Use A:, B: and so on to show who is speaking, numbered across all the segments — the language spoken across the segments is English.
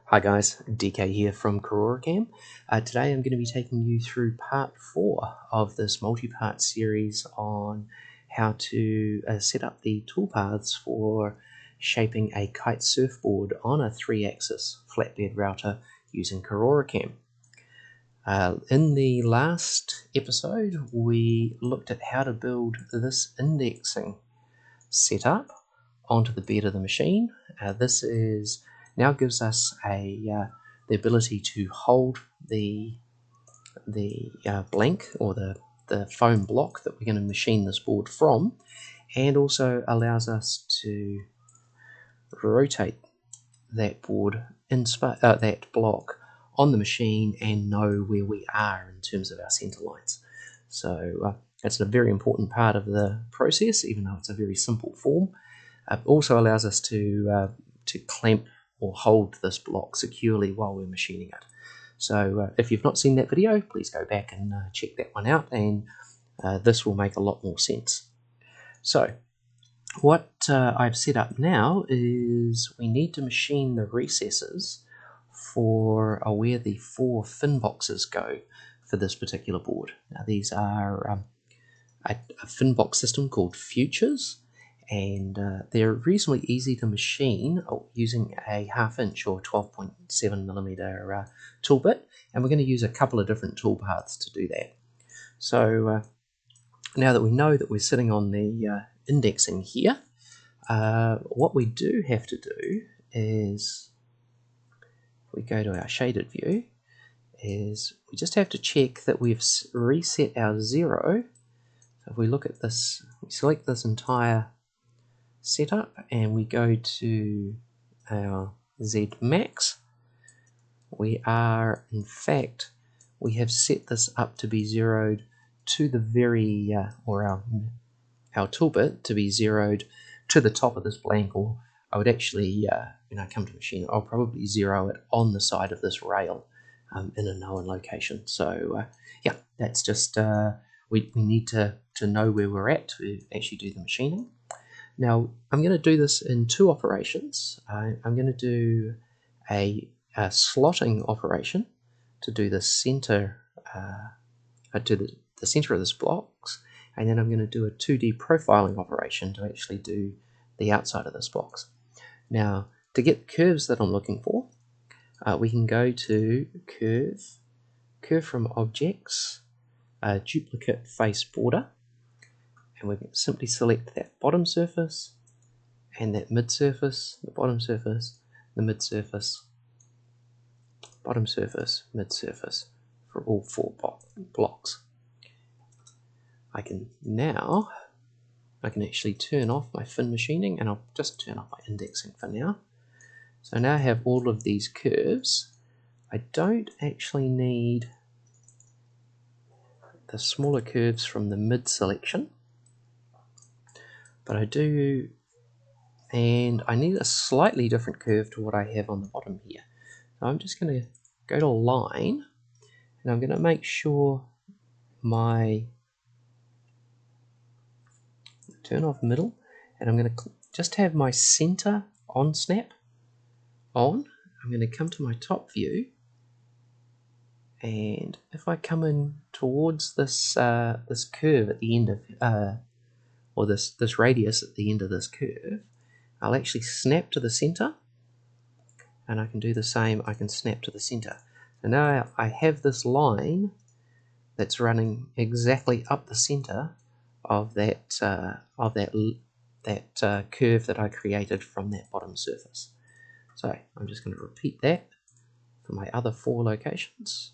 A: Hi guys, DK here from KaroroCAM. Today I'm going to be taking you through part 4 of this multi-part series on how to set up the toolpaths for shaping a kite surfboard on a 3-axis flatbed router using KaroroCAM. In the last episode we looked at how to build this indexing setup onto the bed of the machine. This is now gives us the ability to hold the blank or the foam block that we're going to machine this board from, and also allows us to rotate that board that block on the machine and know where we are in terms of our center lines. So that's a very important part of the process, even though it's a very simple form. It also allows us to clamp or hold this block securely while we're machining it. So if you've not seen that video, please go back and check that one out, and this will make a lot more sense. So what I've set up now is we need to machine the recesses for where the 4 fin boxes go for this particular board. Now these are a fin box system called Futures, and they're reasonably easy to machine using a 1/2 inch or 12.7mm tool bit, and we're going to use a couple of different toolpaths to do that. So now that we know that we're sitting on the indexing here, what we do have to do is, if we go to our shaded view, is we just have to check that we've reset our 0. So if we look at this, we select this entire setup and we go to our Z max, we are, in fact, we have set this up to be zeroed to the very, or our tool bit to be zeroed to the top of this blank, or I would actually, when I come to machine it, I'll probably zero it on the side of this rail in a known location. So yeah, that's just, we need to know where we're at to actually do the machining. Now I'm going to do this in 2 operations. I'm going to do a slotting operation to do the center, the center of this box, and then I'm going to do a 2D profiling operation to actually do the outside of this box. Now to get the curves that I'm looking for, we can go to curve from objects, duplicate face border, and we can simply select that bottom surface and that mid surface, the bottom surface, the mid surface, bottom surface, mid surface for all 4 blocks. I can actually turn off my fin machining, and I'll just turn off my indexing for now. So now I have all of these curves. I don't actually need the smaller curves from the mid selection, but I do, and I need a slightly different curve to what I have on the bottom here. So I'm just going to go to line, and I'm going to make sure my turn off middle, and I'm going to just have my center on snap on. I'm going to come to my top view, and if I come in towards this this curve at the end of or this radius at the end of this curve, I'll actually snap to the center, and I can do the same. I can snap to the center. So now I have this line that's running exactly up the center of that curve that I created from that bottom surface. So I'm just going to repeat that for my other 4 locations,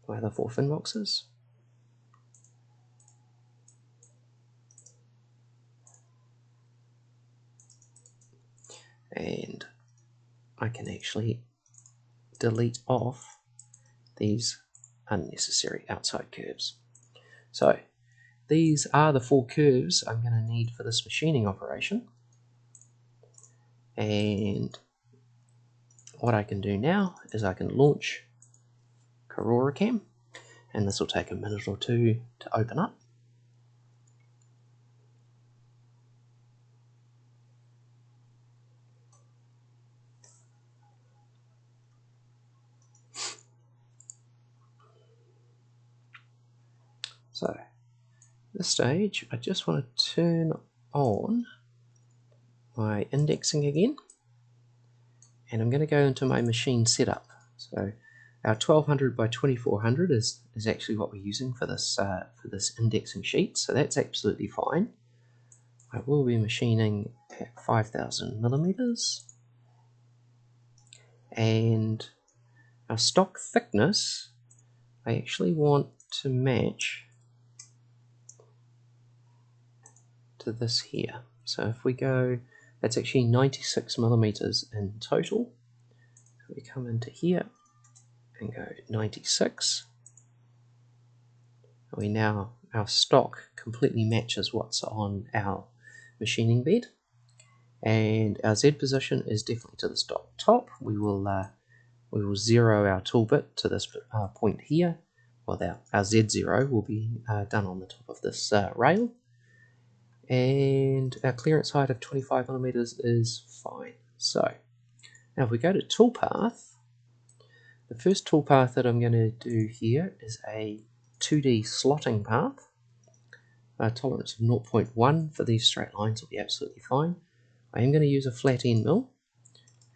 A: my other 4 fin boxes. And I can actually delete off these unnecessary outside curves. So these are the 4 curves I'm going to need for this machining operation. And what I can do now is I can launch KaroroCAM, and this will take a minute or 2 to open up. So at this stage I just want to turn on my indexing again, and I'm going to go into my machine setup. So our 1200 by 2400 is actually what we're using for this indexing sheet, so that's absolutely fine. I will be machining at 5000 millimeters, and our stock thickness I actually want to match to this here. So if we go, that's actually 96 millimeters in total. So we come into here and go 96. Our stock completely matches what's on our machining bed, and our Z position is definitely to the top. We will zero our tool bit to this point here. Well, our Z0 will be done on the top of this rail, and our clearance height of 25 millimeters is fine. So now if we go to toolpath, the first toolpath that I'm going to do here is a 2D slotting path. Tolerance of 0.1 for these straight lines will be absolutely fine. I am going to use a flat end mill,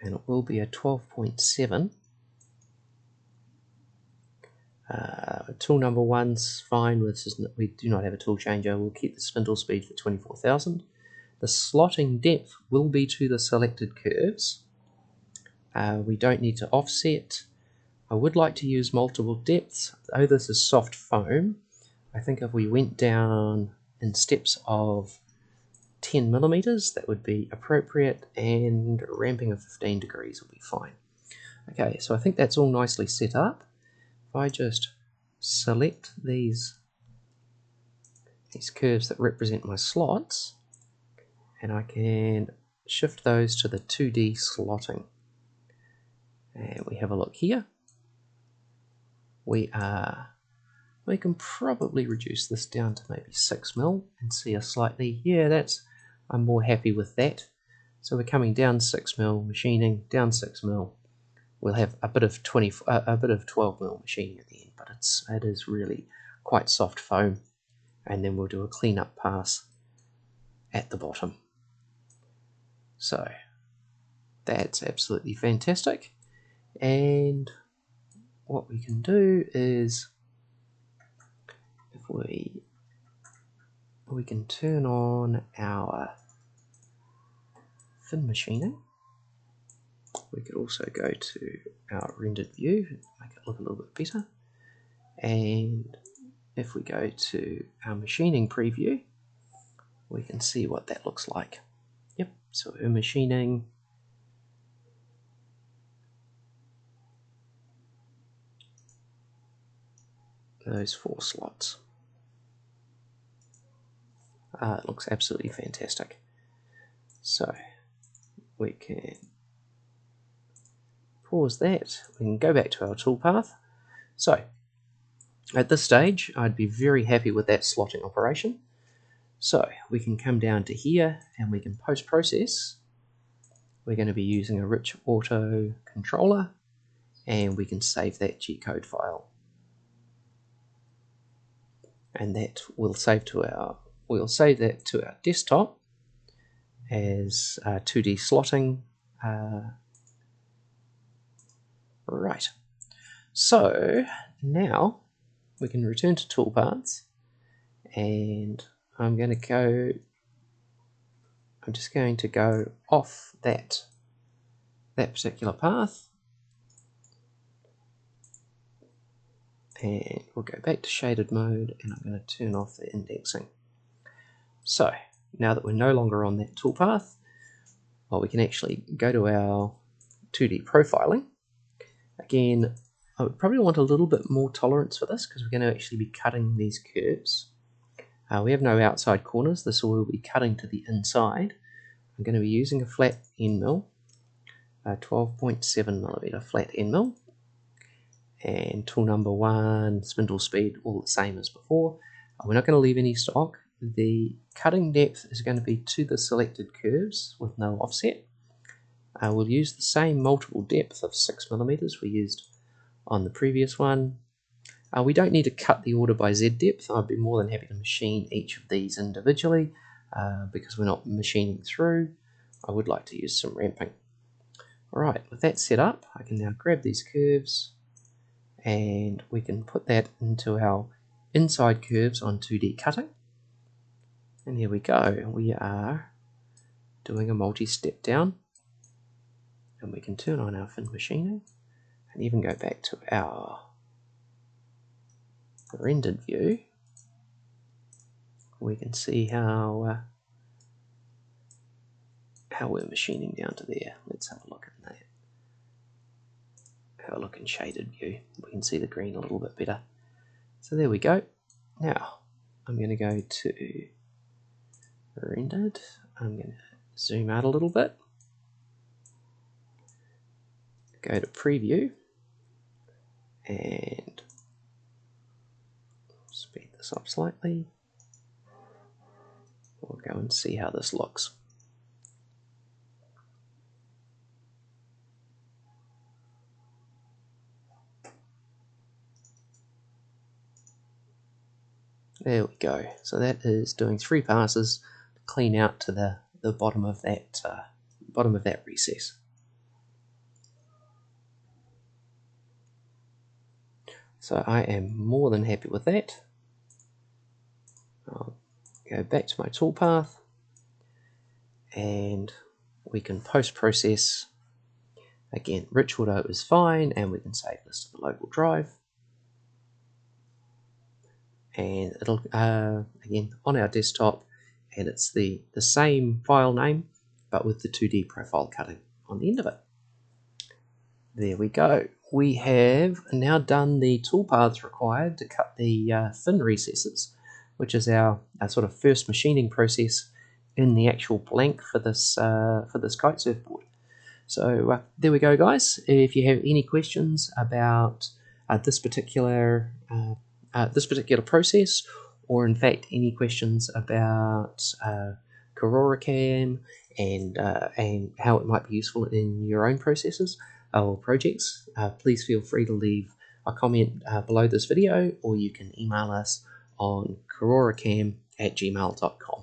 A: and it will be a 12.7. Tool number 1's fine. We do not have a tool changer. We'll keep the spindle speed for 24,000. The slotting depth will be to the selected curves. We don't need to offset. I would like to use multiple depths. Though this is soft foam, I think if we went down in steps of 10 millimeters, that would be appropriate, and ramping of 15 degrees will be fine. Okay, so I think that's all nicely set up. If I just select these curves that represent my slots, and I can shift those to the 2D slotting, and we have a look here. We can probably reduce this down to maybe 6 mil and see a slightly, I'm more happy with that. So we're coming down 6 mil machining, down 6 mil. We'll have a bit of 12 mil machining at the end, but it is really quite soft foam. And then we'll do a cleanup pass at the bottom. So that's absolutely fantastic. And what we can do is, if we can turn on our fin machining. We could also go to our rendered view, make it look a little bit better. And if we go to our machining preview, we can see what that looks like. Yep, so we're machining those 4 slots. It looks absolutely fantastic. So we can pause that. We can go back to our toolpath. So at this stage, I'd be very happy with that slotting operation. So we can come down to here and we can post-process. We're going to be using a rich auto controller, and we can save that GCode file. And that will save that to our desktop as 2D slotting. Right. So now we can return to toolpaths, and I'm just going to go off that particular path, and we'll go back to shaded mode, and I'm going to turn off the indexing. So now that we're no longer on that toolpath, well, we can actually go to our 2D profiling. Again, I would probably want a little bit more tolerance for this because we're going to actually be cutting these curves. We have no outside corners, this will be cutting to the inside. I'm going to be using a flat end mill, a 12.7 millimeter flat end mill, and tool number 1, spindle speed, all the same as before. We're not going to leave any stock. The cutting depth is going to be to the selected curves with no offset. We'll use the same multiple depth of 6 millimeters we used on the previous one. We don't need to cut the order by Z depth. I'd be more than happy to machine each of these individually because we're not machining through. I would like to use some ramping. Alright, with that set up, I can now grab these curves and we can put that into our inside curves on 2D cutting. And here we go. We are doing a multi-step down. And we can turn on our fin machining and even go back to our rendered view. We can see how we're machining down to there. Let's have a look at that. Have a look in shaded view. We can see the green a little bit better. So there we go. Now I'm going to go to rendered. I'm going to zoom out a little bit. Go to preview and speed this up slightly. We'll go and see how this looks. There we go. So that is doing 3 passes to clean out to the bottom of that recess. So I am more than happy with that. I'll go back to my toolpath and we can post-process. Again, rich auto is fine and we can save this to the local drive. And it'll, again, on our desktop, and it's the same file name, but with the 2D profile cutting on the end of it. There we go. We have now done the toolpaths required to cut the fin recesses, which is our sort of first machining process in the actual blank for this kite surfboard. So there we go, guys. If you have any questions about this particular process, or in fact any questions about KaroroCAM and how it might be useful in your own processes or projects, please feel free to leave a comment below this video, or you can email us on KaroroCAM@gmail.com.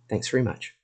A: Thanks very much.